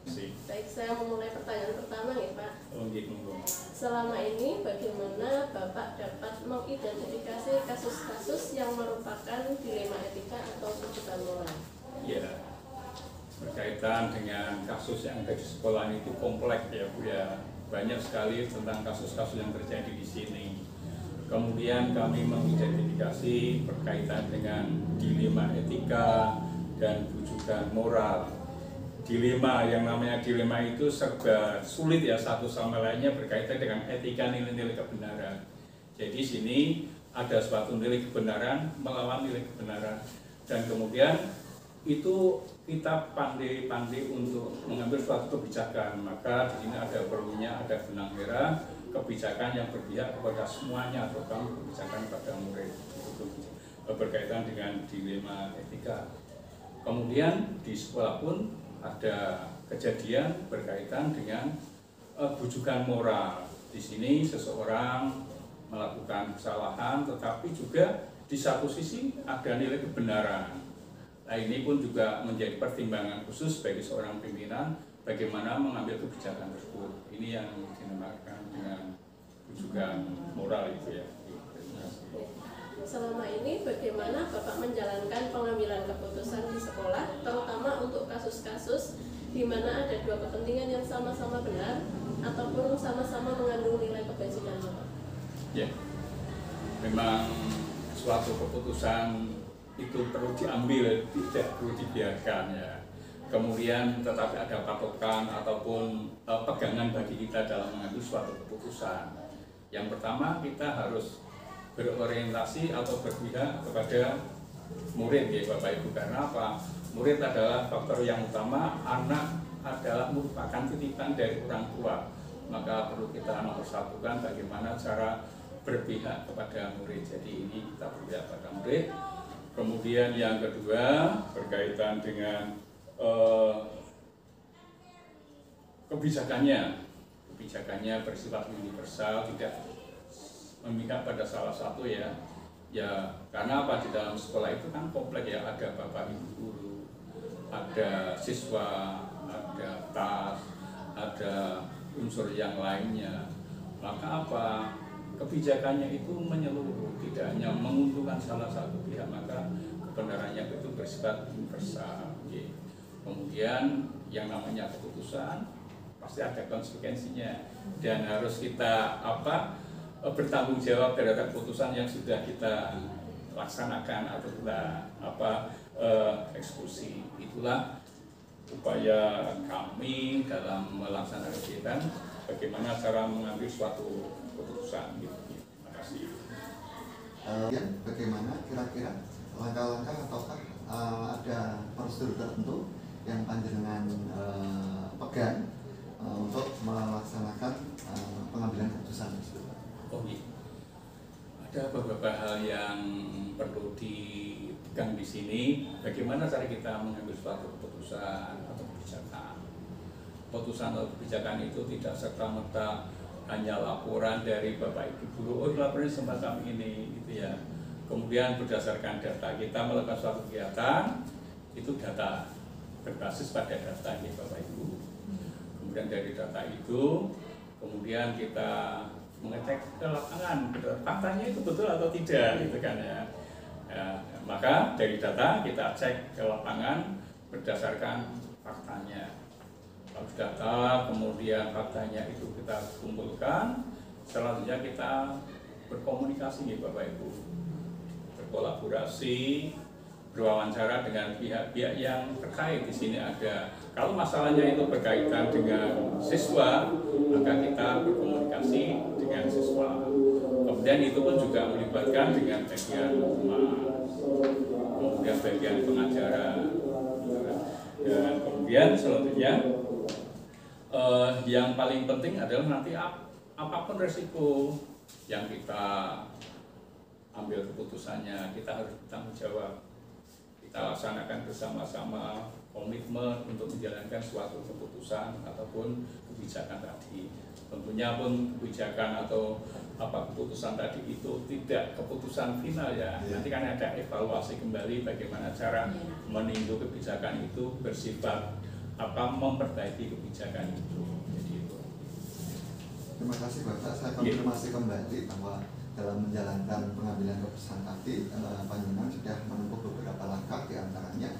Baik, saya memulai pertanyaan pertama ya Pak. Oh, gitu. Selama ini bagaimana Bapak dapat mengidentifikasi kasus-kasus yang merupakan dilema etika atau kebutuhan moral? Ya, berkaitan dengan kasus yang ada di sekolah itu kompleks ya Bu ya. Banyak sekali tentang kasus-kasus yang terjadi di sini. Kemudian kami mengidentifikasi berkaitan dengan dilema etika dan rujukan moral. Dilema, yang namanya dilema itu serba sulit ya, satu sama lainnya berkaitan dengan etika, nilai-nilai kebenaran. Jadi sini ada suatu nilai kebenaran melawan nilai kebenaran, dan kemudian itu kita pandai-pandai untuk mengambil suatu kebijakan. Maka di sini ada perlunya ada benang merah kebijakan yang berpihak kepada semuanya, terutama kebijakan pada murid, berkaitan dengan dilema etika. Kemudian di sekolah pun ada kejadian berkaitan dengan bujukan moral. Di sini seseorang melakukan kesalahan, tetapi juga di satu sisi ada nilai kebenaran. Nah, ini pun juga menjadi pertimbangan khusus bagi seorang pimpinan bagaimana mengambil kebijakan tersebut. Ini yang dinamakan dengan bujukan moral itu ya. Selama ini bagaimana Bapak menjalankan pengambilan keputusan di sekolah, terutama untuk kasus-kasus di mana ada dua kepentingan yang sama-sama benar ataupun sama-sama mengandung nilai kebajikan Bapak? Ya, memang suatu keputusan itu perlu diambil, tidak perlu dibiarkan ya. Kemudian tetapi ada patokan ataupun pegangan bagi kita dalam mengambil suatu keputusan. Yang pertama, kita harus berorientasi atau berpihak kepada murid ya Bapak Ibu. Karena apa? Murid adalah faktor yang utama, anak adalah merupakan titipan dari orang tua. Maka perlu kita mempersatukan bagaimana cara berpihak kepada murid. Jadi ini kita berpihak kepada murid. Kemudian yang kedua berkaitan dengan kebijakannya bersifat universal, tidak memihak pada salah satu ya. Ya, karena apa, di dalam sekolah itu kan kompleks ya, ada bapak ibu guru, ada siswa, ada tas, ada unsur yang lainnya. Maka apa, kebijakannya itu menyeluruh, tidak hanya menguntungkan salah satu pihak, maka kebenarannya itu bersifat universal. Kemudian yang namanya keputusan pasti ada konsekuensinya dan harus kita bertanggung jawab terhadap keputusan yang sudah kita laksanakan atau kita eksekusi. Itulah upaya kami dalam melaksanakan kegiatan bagaimana cara mengambil suatu keputusan. Terima kasih. Bagaimana kira-kira langkah-langkah ataukah ada prosedur tertentu yang panjenengan pegang untuk melaksanakan pengambilan keputusan tersebut? Oh iya, ada beberapa hal yang perlu dipegang di sini. Bagaimana cara kita mengambil suatu keputusan atau kebijakan? Keputusan atau kebijakan itu tidak serta-merta hanya laporan dari bapak ibu guru. Oh, laporan semacam ini, gitu ya. Kemudian berdasarkan data kita melakukan suatu kegiatan, itu data berbasis pada data ya bapak ibu. Kemudian dari data itu, kemudian kita mengecek ke lapangan, faktanya itu betul atau tidak, gitu kan ya. Maka dari data kita cek ke lapangan berdasarkan faktanya. Kalau data kemudian faktanya itu kita kumpulkan, selanjutnya kita berkomunikasi nih Bapak Ibu, berkolaborasi, berwawancara dengan pihak-pihak yang terkait. Di sini ada, kalau masalahnya itu berkaitan dengan siswa, maka kita berkomunikasi dengan siswa. Kemudian itu pun juga melibatkan dengan bagian humas, kemudian bagian pengajaran, dan kemudian selanjutnya yang paling penting adalah nanti apapun resiko yang kita ambil keputusannya, kita harus bertanggung jawab. Kita laksanakan bersama-sama, komitmen untuk menjalankan suatu keputusan ataupun kebijakan tadi. Tentunya pun kebijakan atau keputusan tadi itu tidak keputusan final ya. Nanti kan ada evaluasi kembali bagaimana cara meninjau kebijakan itu bersifat memperbaiki kebijakan itu. Jadi itu. Terima kasih Bapak. Saya konfirmasi kembali bahwa dalam menjalankan pengambilan keputusan tadi, Panjenengan sudah menempuh beberapa langkah, diantaranya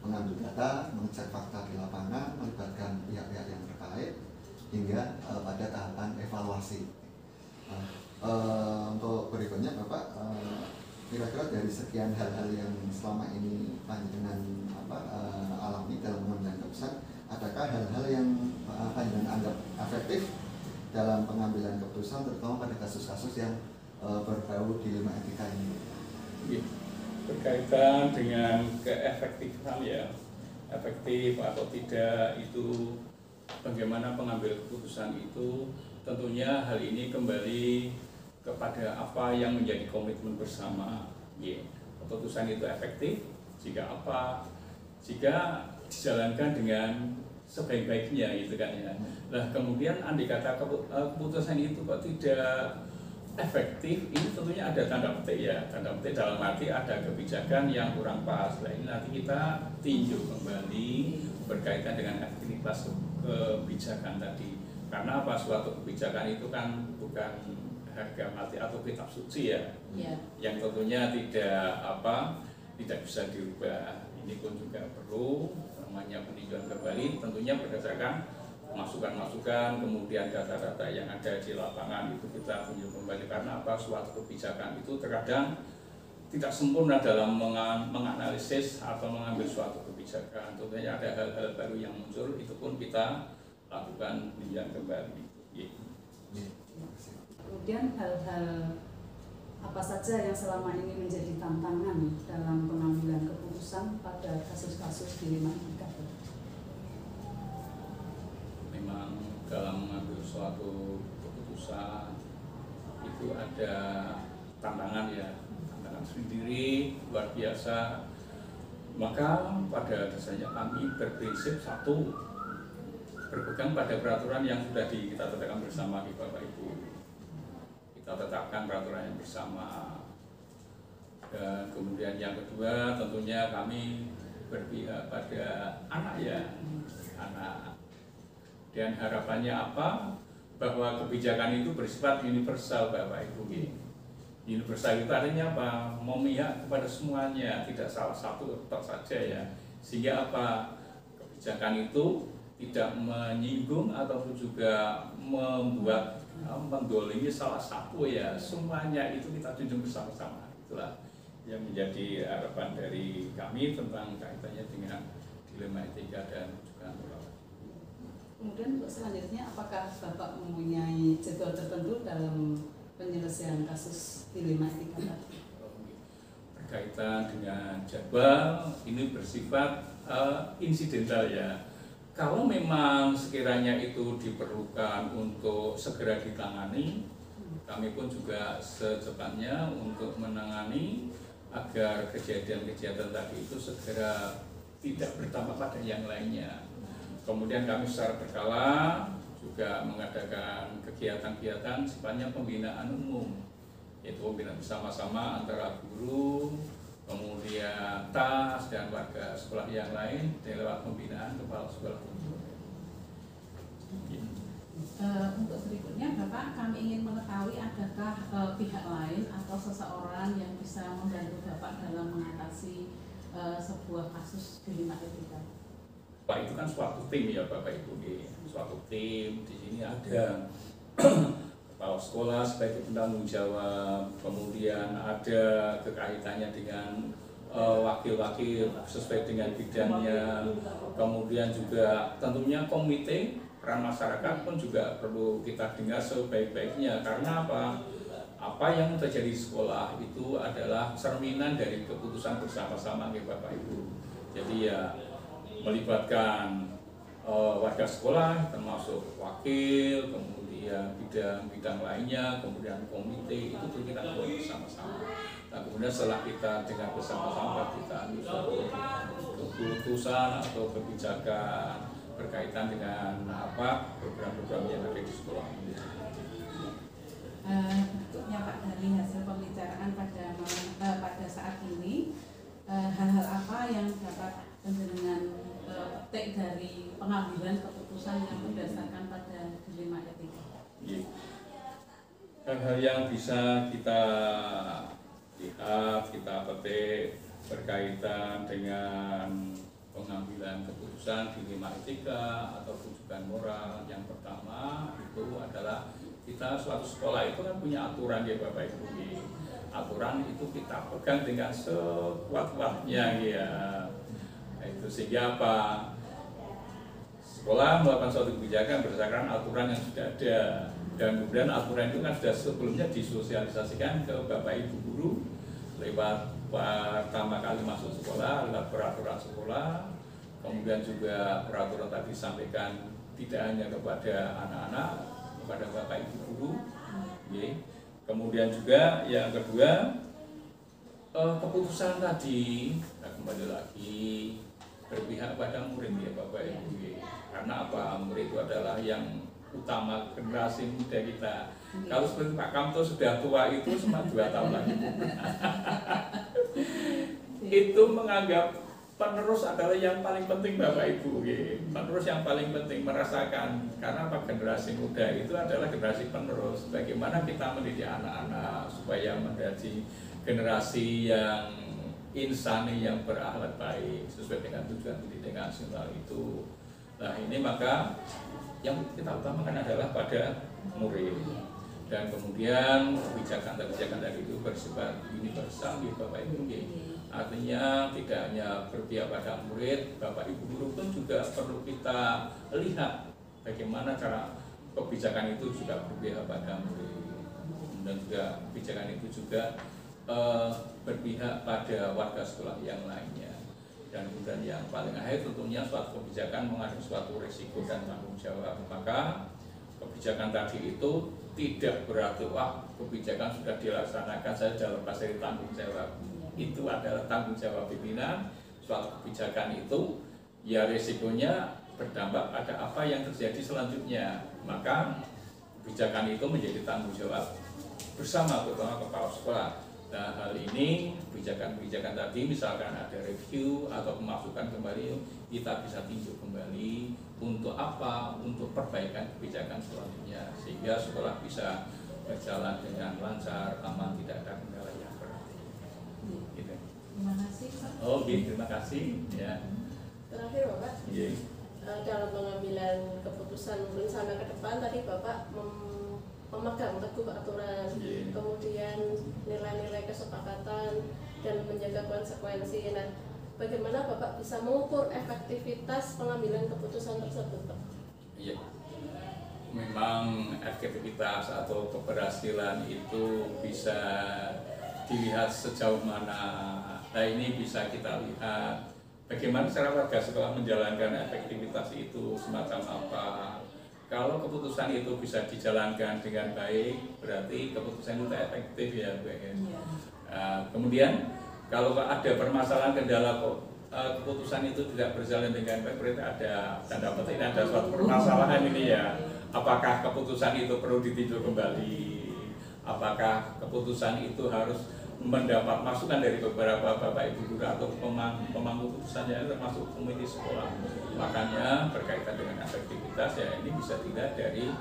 mengambil data, mengecek fakta di lapangan, melibatkan pihak-pihak yang terkait, hingga pada tahapan evaluasi. Untuk berikutnya Bapak, kira-kira dari sekian hal-hal yang selama ini Panjenengan alami dalam pengambilan keputusan, adakah hal-hal yang Panjenengan anggap efektif dalam pengambilan keputusan, terutama pada kasus-kasus yang berbau dilema etika ini? Ya, berkaitan dengan keefektifan ya, efektif atau tidak itu bagaimana pengambil keputusan itu, tentunya hal ini kembali kepada apa yang menjadi komitmen bersama. Ya, keputusan itu efektif jika apa? Jika dijalankan dengan sebaik-baiknya gitu kan ya. Nah kemudian andai kata keputusan itu kok tidak efektif, ini tentunya ada tanda petik ya, tanda petik dalam arti ada kebijakan yang kurang pas. Nah ini nanti kita tinjau kembali berkaitan dengan efektivitas kebijakan tadi. Karena apa, suatu kebijakan itu kan bukan harga mati atau kitab suci ya, yang tentunya tidak bisa dirubah. Ini pun juga perlu namanya peninjauan kembali, tentunya berdasarkan masukan-masukan, kemudian data-data yang ada di lapangan itu kita tinjau kembali. Karena apa, suatu kebijakan itu terkadang tidak sempurna dalam menganalisis atau mengambil suatu kebijakan. Tentunya ada hal-hal baru yang muncul, itu pun kita lakukan peninjauan kembali. Kemudian hal-hal apa saja yang selama ini menjadi tantangan dalam pengambilan keputusan pada kasus-kasus dilema etika? Memang dalam mengambil suatu keputusan itu ada tantangan ya, tantangan sendiri luar biasa. Maka pada dasarnya kami berprinsip satu, berpegang pada peraturan yang sudah kita tetapkan bersama di Bapak Ibu. Kita tetapkan peraturan yang bersama. Dan kemudian yang kedua tentunya kami berpihak pada anak ya, anak. Dan harapannya apa? Bahwa kebijakan itu bersifat universal Bapak Ibu. Universal itu artinya apa? Memihak kepada semuanya, tidak salah satu tok saja ya. Sehingga apa? Kebijakan itu tidak menyinggung ataupun juga membuat mendolimi salah satu ya, semuanya itu kita junjung bersama-sama. Itulah yang menjadi harapan dari kami tentang kaitannya dengan dilema etika dan juga moral. Kemudian selanjutnya, apakah Bapak mempunyai jadwal tertentu dalam penyelesaian kasus dilema etika tadi? Berkaitan dengan jadwal, ini bersifat insidental ya. Kalau memang sekiranya itu diperlukan untuk segera ditangani, kami pun juga secepatnya untuk menangani agar kejadian-kejadian tadi itu segera tidak bertambah pada yang lainnya. Kemudian kami secara berkala juga mengadakan kegiatan-kegiatan sifatnya pembinaan umum, yaitu pembinaan bersama-sama antara guru, kemudian TAS dan warga sekolah yang lain lewat pembinaan kepala sekolah. Untuk berikutnya Bapak, kami ingin mengetahui adakah pihak lain atau seseorang yang bisa membantu Bapak dalam mengatasi sebuah kasus dilema etika? Pak, itu kan suatu tim ya Bapak Ibu, suatu tim. Di sini ada kepala sekolah sebagai penanggung jawab, kemudian ada kekaitannya dengan wakil-wakil sesuai dengan bidangnya, kemudian juga tentunya komite peran masyarakat pun juga perlu kita dengar sebaik-baiknya. Karena apa? Apa yang terjadi di sekolah itu adalah cerminan dari keputusan bersama-sama ya Bapak Ibu. Jadi ya melibatkan warga sekolah termasuk wakil, kemudian bidang-bidang lainnya, kemudian komite, itu perlu kita buat bersama-sama. Nah kemudian setelah kita dengar bersama-sama, kita ambil suatu keputusan atau kebijakan berkaitan dengan program-program yang ada di sekolah. Berikutnya Pak, dari hasil pembicaraan pada saat ini, hal-hal apa yang dapat panjenengan petik dari pengambilan keputusan yang berdasarkan pada dilema etika. Iya. Hal-hal yang bisa kita lihat, kita petik berkaitan dengan pengambilan keputusan dilema etika atau rujukan moral. Yang pertama itu adalah kita suatu sekolah itu kan punya aturan ya Bapak Ibu. Aturan itu kita pegang dengan sekuat-kuatnya ya. Itu sehingga apa? Sekolah melakukan suatu kebijakan berdasarkan aturan yang sudah ada, dan kemudian aturan itu kan sudah sebelumnya disosialisasikan ke Bapak Ibu guru lewat pertama kali masuk sekolah, lewat peraturan sekolah, kemudian juga peraturan tadi disampaikan tidak hanya kepada anak-anak, kepada Bapak Ibu guru. Kemudian juga yang kedua, keputusan tadi kembali lagi berpihak pada murid ya Bapak Ibu. Karena apa? Murid itu adalah yang utama, generasi muda kita. Kalau seperti Pak Kamto sudah tua itu cuma 2 tahun lagi. Itu menganggap penerus adalah yang paling penting Bapak Ibu. Penerus yang paling penting merasakan, karena apa? Generasi muda itu adalah generasi penerus. Bagaimana kita mendidik anak-anak supaya menjadi generasi yang insani, yang berakhlak baik sesuai dengan tujuan pendidikan nasional itu. Nah ini maka yang kita utamakan adalah pada murid, dan kemudian kebijakan tadi itu bersifat universal ya Bapak Ibu. Artinya tidak hanya berpihak pada murid, Bapak Ibu guru pun juga perlu kita lihat bagaimana cara kebijakan itu juga berpihak pada murid, dan juga kebijakan itu juga berpihak pada warga sekolah yang lainnya. Dan kemudian yang paling akhir tentunya suatu kebijakan mengandung suatu risiko dan tanggung jawab. Maka kebijakan tadi itu tidak berarti wah kebijakan sudah dilaksanakan saya sudah lepas dari tanggung jawab. Itu adalah tanggung jawab pimpinan. Suatu kebijakan itu ya risikonya berdampak pada apa yang terjadi selanjutnya. Maka kebijakan itu menjadi tanggung jawab bersama terutama kepala sekolah. Nah hal ini kebijakan-kebijakan tadi misalkan ada review atau pemasukan kembali, kita bisa tinjau kembali untuk apa? Untuk perbaikan kebijakan selanjutnya sehingga sekolah bisa berjalan dengan lancar, aman, tidak ada kendala yang berarti. Gitu. Terima kasih Pak. Oh, terima kasih. Ya. Terakhir Bapak, dalam pengambilan keputusan rencana ke depan tadi Bapak memegang teguh aturan, kemudian nilai-nilai kesepakatan dan menjaga konsekuensi. Nah, bagaimana Bapak bisa mengukur efektivitas pengambilan keputusan tersebut, Pak? Iya, memang efektivitas atau keberhasilan itu bisa dilihat sejauh mana. Nah ini bisa kita lihat bagaimana cara warga sekolah menjalankan efektivitas itu semacam apa. Kalau keputusan itu bisa dijalankan dengan baik, berarti keputusan itu efektif ya Bu. Kemudian kalau ada permasalahan kendala keputusan itu tidak berjalan dengan baik, berarti ada tanda petik, ada suatu permasalahan ini ya. Apakah keputusan itu perlu ditinjau kembali? Apakah keputusan itu harus mendapat masukan dari beberapa Bapak Ibu guru atau pemangku putusannya termasuk komite sekolah. Makanya berkaitan dengan efektivitas ya ini bisa dilihat dari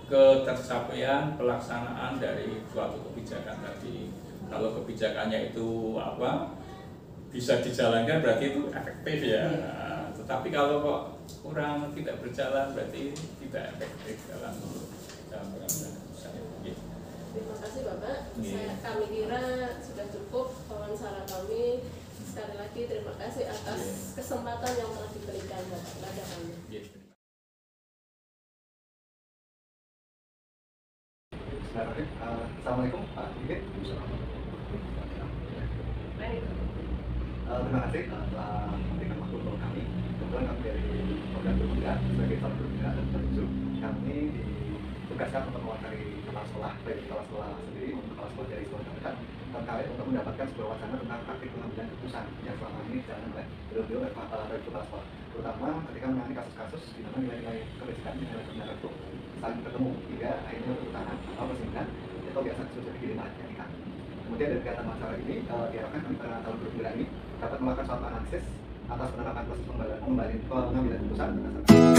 ketercapaian pelaksanaan dari suatu kebijakan tadi. Kalau kebijakannya itu bisa dijalankan berarti itu efektif ya. Tetapi kalau kok kurang tidak berjalan berarti tidak efektif dalam pengambilan keputusan. Terima kasih Bapak. Kami kira sudah cukup wawancara kami. Sekali lagi terima kasih atas kesempatan yang telah diberikan kepada kami. Assalamualaikum Pak Dikit. Terima kasih telah memberikan waktu untuk kami. Kebetulan kami dari program berbeda sebagai salah satu berbeda dan tertuju kami ditugaskan untuk mewakili kepala sekolah, baik kepala sekolah sendiri maupun kepala sekolah dari sekolah terdekat terkait untuk mendapatkan sebuah wacana tentang praktik pengambilan keputusan yang selama ini dijalankan oleh beliau dari kepala sekolah, terutama ketika menangani kasus-kasus di mana nilai-nilai kebijakan dan nilai-nilai itu saling bertemu hingga akhirnya bertentangan atau bersinggungan atau biasa disebut sebagai dilema etika. Kemudian dari kegiatan wawancara ini diharapkan kami pada tahun 2009 ini dapat melakukan suatu analisis atas penerapan proses pengambilan keputusan berdasarkan